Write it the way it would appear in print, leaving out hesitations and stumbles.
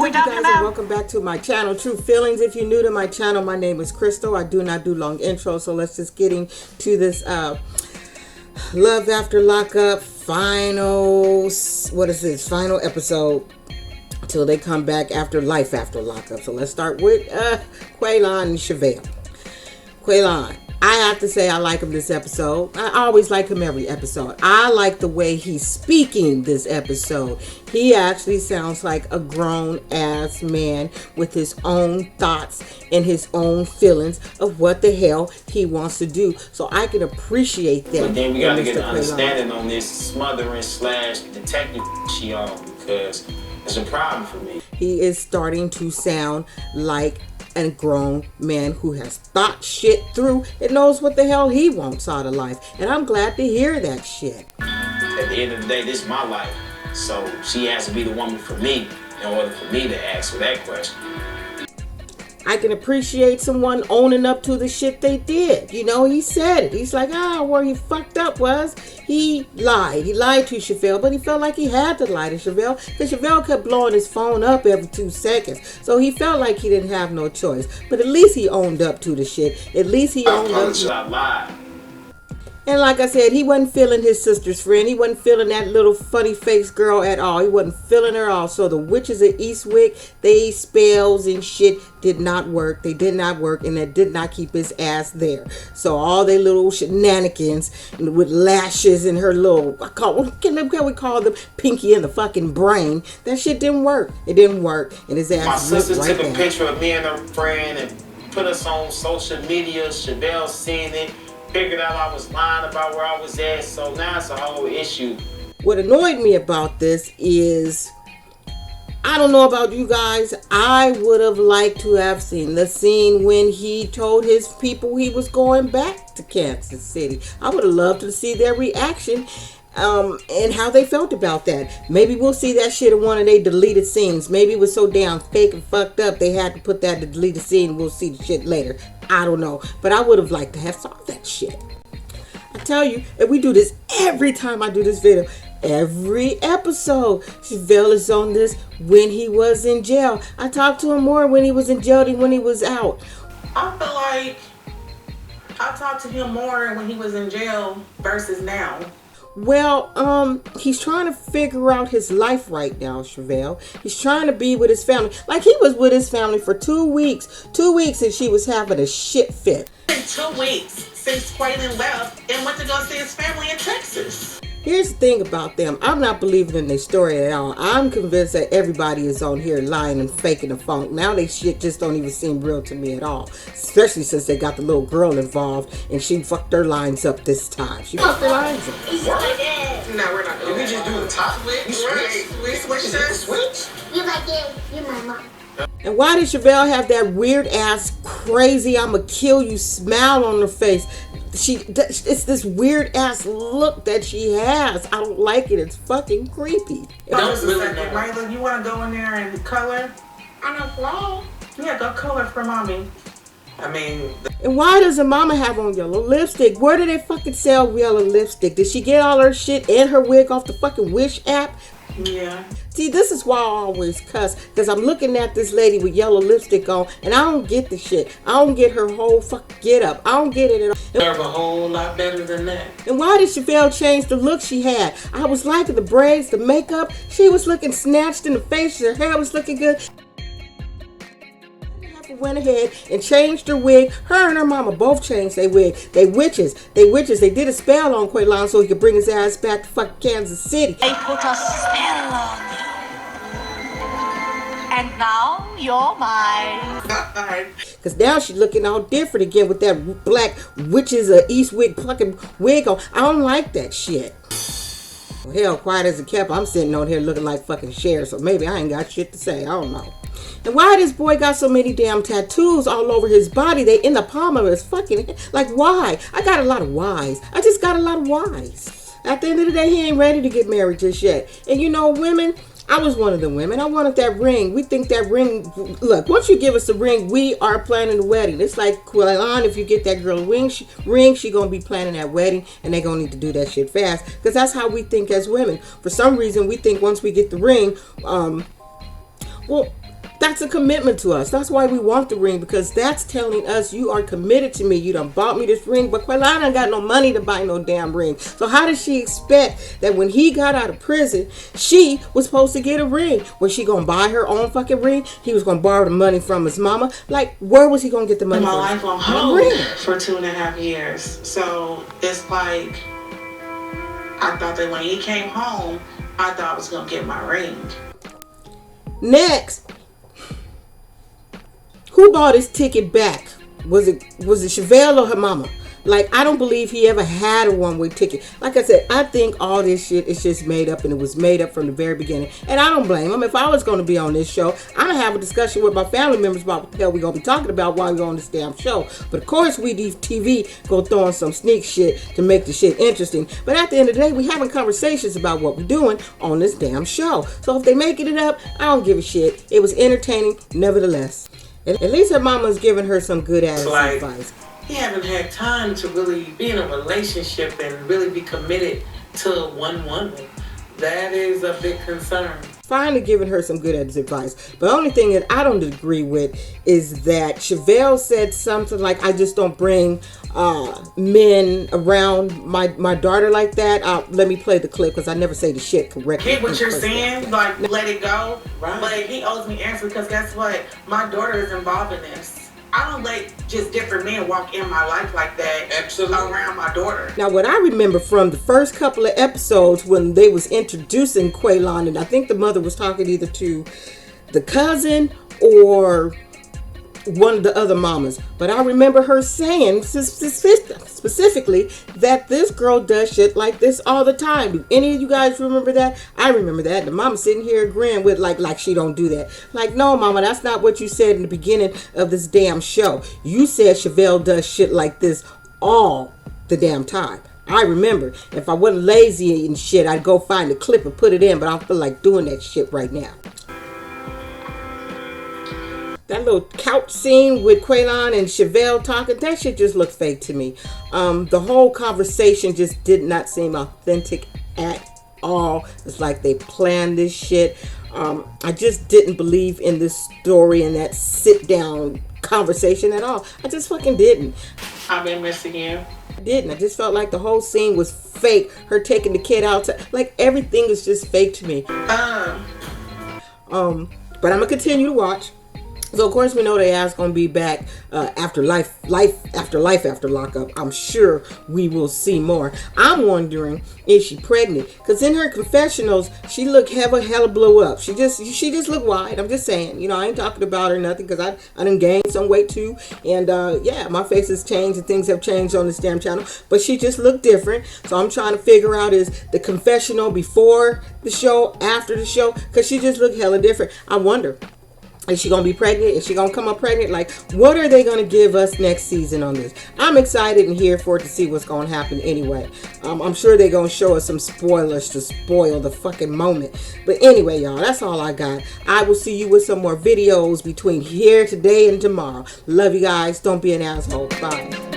Who we talking about? Welcome back to my channel, True Feelings. If you're new to my channel, my name is Crystal. I do not do long intros, so let's just get into this Love After Lockup final, what is this, final episode until they come back after Life After Lockup. So let's start with Quaylon and Shavel. Quaylon, I have to say I like him this episode. I always like him every episode. I like the way he's speaking this episode. He actually sounds like a grown-ass man with his own thoughts and his own feelings of what the hell he wants to do. So I can appreciate that. But then we got to get an understanding on this smothering / detective she on, because it's a problem for me. He is starting to sound like a grown man who has thought shit through and knows what the hell he wants out of life. And I'm glad to hear that shit. At the end of the day, this is my life. So she has to be the woman for me in order for me to ask her that question. I can appreciate someone owning up to the shit they did. You know, he said it. He's like, where he fucked up was he lied. He lied to Shavel, but he felt like he had to lie to Shavel because Shavel kept blowing his phone up every 2 seconds. So he felt like he didn't have no choice. But at least he owned up to the shit. At least he owned up to I lied. And like I said, he wasn't feeling his sister's friend. He wasn't feeling that little funny face girl at all. He wasn't feeling her all. So the witches of Eastwick, they spells and shit did not work. They did not work, and that did not keep his ass there. So all they little shenanigans with lashes and her little, what can we call them? Pinky in the fucking brain. That shit didn't work. It didn't work. And his ass My sister right took a picture of me and her friend and put us on social media. Shavel seen it. Figured out I was lying about where I was at, so now it's a whole issue. What annoyed me about this is, I don't know about you guys, I would have liked to have seen the scene when he told his people he was going back to Kansas City. I would have loved to see their reaction and how they felt about that. Maybe we'll see that shit in one of their deleted scenes. Maybe it was so damn fake and fucked up they had to put that in the deleted scene. We'll see the shit later. I don't know, but I would have liked to have saw that shit. I tell you, if we do this every time I do this video, every episode, Shavel is on this when he was in jail. I talked to him more when he was in jail than when he was out. I feel like I talked to him more when he was in jail versus now. Well, he's trying to figure out his life right now, Shavel. He's trying to be with his family. Like, he was with his family for 2 weeks. 2 weeks and she was having a shit fit. In 2 weeks since Quaylon left and went to go see his family in Texas. Here's the thing about them. I'm not believing in their story at all. I'm convinced that everybody is on here lying and faking the funk. Now they shit just don't even seem real to me at all. Especially since they got the little girl involved and she fucked their lines up this time. She fucked their lines up. No, we're not doing that. We just do the top switch. We switched that. You like it, you my mom. And why did Shavel have that weird ass crazy I'ma kill you smile on her face? It's this weird ass look that she has. I don't like it. It's fucking creepy. Don't really Mila, you want to go in there and color? I don't play. Yeah, go color for mommy. I mean, and why does her mama have on yellow lipstick? Where did they fucking sell yellow lipstick? Did she get all her shit and her wig off the fucking Wish app? Yeah. See, this is why I always cuss, because I'm looking at this lady with yellow lipstick on, and I don't get the shit. I don't get her whole fucking get up. I don't get it at all. Deserve a whole lot better than that. And why did Shavel change the look she had? I was liking the braids, the makeup. She was looking snatched in the face. Her hair was looking good. Went ahead and changed her wig. Her and her mama both changed their wig. They witches. They did a spell on Quaylon so he could bring his ass back to fucking Kansas City. They put a spell on you. And now you're mine. Because now she's looking all different again with that black witches of Eastwick fucking wig on. I don't like that shit. Well, hell, quiet as it kept, I'm sitting on here looking like fucking Cher, so maybe I ain't got shit to say. I don't know. And why this boy got so many damn tattoos all over his body? They in the palm of his fucking head. Like, why? I got a lot of whys. I just got a lot of whys. At the end of the day, he ain't ready to get married just yet. And you know, women, I was one of the women. I wanted that ring. We think that ring, look, once you give us a ring, we are planning the wedding. It's like Quaylon, if you get that girl a ring, she gonna be planning that wedding, and they gonna need to do that shit fast. Because that's how we think as women. For some reason, we think once we get the ring, well, That's a commitment to us. That's why we want the ring, because that's telling us you are committed to me. You done bought me this ring, but Quaylon ain't got no money to buy no damn ring. So how does she expect that when he got out of prison, she was supposed to get a ring? Was she gonna buy her own fucking ring? He was gonna borrow the money from his mama. Like, where was he gonna get the money My from? life on hold for 2.5 years. So it's like, I thought that when he came home, I thought I was gonna get my ring. Next, who bought his ticket back? Was it Shavel or her mama? Like, I don't believe he ever had a one-way ticket. Like I said, I think all this shit is just made up, and it was made up from the very beginning. And I don't blame him. If I was going to be on this show, I'm going to have a discussion with my family members about what the hell we're going to be talking about while we're on this damn show. But of course, WETV go throwing some sneak shit to make the shit interesting. But at the end of the day, we having conversations about what we're doing on this damn show. So if they making it up, I don't give a shit. It was entertaining, nevertheless. At least her mama's giving her some good ass advice. He haven't had time to really be in a relationship and really be committed to one woman. That is a big concern. Finally giving her some good advice. But the only thing that I don't agree with is that Shavel said something like, I just don't bring men around my daughter like that. Let me play the clip, because I never say the shit correctly. Get what you're saying, like, let it go. Right. Like, he owes me answers, because guess what? My daughter is involved in this. I don't let just different men walk in my life like that. Absolutely. Around my daughter. Now, what I remember from the first couple of episodes when they was introducing Quaylon, and I think the mother was talking either to the cousin or one of the other mamas, but I remember her saying specifically that this girl does shit like this all the time. Do any of you guys remember that? I remember that. The mama sitting here agreeing with like she don't do that. Like, no, mama, that's not what you said in the beginning of this damn show. You said Shavel does shit like this all the damn time. I remember. If I wasn't lazy and shit, I'd go find the clip and put it in, but I don't feel like doing that shit right now. That little couch scene with Quaylon and Shavel talking, that shit just looked fake to me. The whole conversation just did not seem authentic at all. It's like they planned this shit. I just didn't believe in this story and that sit-down conversation at all. I just fucking didn't. I've been missing you. I didn't. I just felt like the whole scene was fake. Her taking the kid out. Like, everything is just fake to me. But I'm going to continue to watch. So, of course, we know they ass gonna be back after life after Lockup. I'm sure we will see more. I'm wondering, is she pregnant? Because in her confessionals, she looked hella blew up. She just looked wide. I'm just saying. You know, I ain't talking about her nothing, because I done gained some weight too. And, yeah, my face has changed and things have changed on this damn channel. But she just looked different. So I'm trying to figure out, is the confessional before the show, after the show? Because she just looked hella different. I wonder. Is she going to be pregnant? Is she going to come up pregnant? Like, what are they going to give us next season on this? I'm excited and here for it to see what's going to happen anyway. I'm sure they're going to show us some spoilers to spoil the fucking moment. But anyway, y'all, that's all I got. I will see you with some more videos between here today and tomorrow. Love you guys. Don't be an asshole. Bye.